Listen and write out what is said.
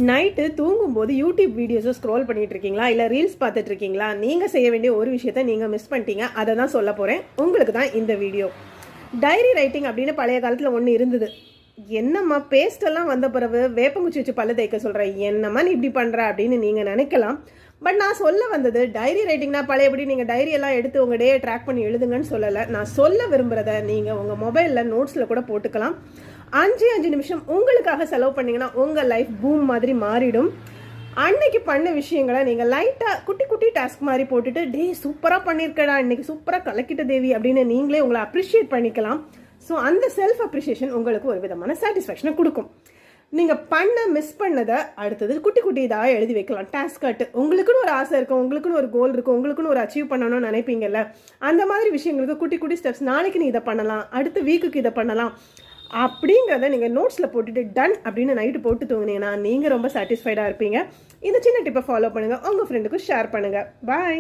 Night தூங்கும்போது YouTube வீடியோஸை scroll பண்ணிட்டு இருக்கீங்களா இல்லை ரீல்ஸ் பார்த்துட்டு இருக்கீங்களா? நீங்கள் செய்ய வேண்டிய ஒரு விஷயத்த நீங்கள் மிஸ் பண்ணிட்டீங்க. அதை தான் சொல்ல போகிறேன். உங்களுக்கு தான் இந்த வீடியோ. டைரி ரைட்டிங் அப்படின்னு பழைய காலத்தில் ஒன்று இருந்தது. என்னம்மா பேஸ்டெல்லாம் வந்த பிறகு வேப்பங்குச்சி வச்சு பல்லு தேய்க்க சொல்கிறேன், என்னம்மா நீ இப்படி பண்ணுற அப்படின்னு நீங்கள் நினைக்கலாம். பட் நான் சொல்ல வந்தது டைரி ரைட்டிங்னா பழையபடி நீங்கள் டைரியெல்லாம் எடுத்து உங்கள் டேயை ட்ராக் பண்ணி எழுதுங்கன்னு சொல்லலை. நான் சொல்ல விரும்புகிறத நீங்கள் உங்கள் மொபைலில் நோட்ஸில் கூட போட்டுக்கலாம். 5 நிமிஷம் உங்களுக்காக செலவு பண்ணிங்கன்னா உங்கள் லைஃப் பூம் மாதிரி மாறிடும். அன்னைக்கு பண்ண விஷயங்களை நீங்கள் லைட்டாக குட்டி குட்டி டாஸ்க் மாதிரி போட்டுட்டு டே சூப்பராக பண்ணியிருக்கடா, இன்னைக்கு சூப்பராக கலக்கிட்ட தேவி அப்படின்னு நீங்களே உங்களை அப்ரிஷியேட் பண்ணிக்கலாம். ஸோ அந்த செல்ஃப் அப்ரிஷியேஷன் உங்களுக்கு ஒரு விதமான சாட்டிஸ்ஃபேக்ஷனை கொடுக்கும். நீங்கள் மிஸ் பண்ணதை அடுத்தது குட்டி குட்டி இதாக எழுதி வைக்கலாம். டாஸ்க் கட்டு உங்களுக்குன்னு ஒரு ஆசை இருக்கும், உங்களுக்குன்னு ஒரு கோல் இருக்கும், உங்களுக்குன்னு ஒரு அச்சீவ் பண்ணணும்னு நினைப்பீங்கல்ல. அந்த மாதிரி விஷயங்களுக்கு குட்டி குட்டி ஸ்டெப்ஸ், நாளைக்கு நீ இதை பண்ணலாம், அடுத்த வீக்குக்கு இதை பண்ணலாம் அப்படிங்கிறத நீங்கள் நோட்ஸில் போட்டுட்டு டன் அப்படின்னு நைட்டு போட்டு தூங்குனீங்கன்னா நீங்கள் ரொம்ப சாட்டிஸ்ஃபைடாக இருப்பீங்க. இந்த சின்ன டிப்பை ஃபாலோ பண்ணுங்கள், உங்கள் ஃப்ரெண்டுக்கும் ஷேர் பண்ணுங்கள். பாய்.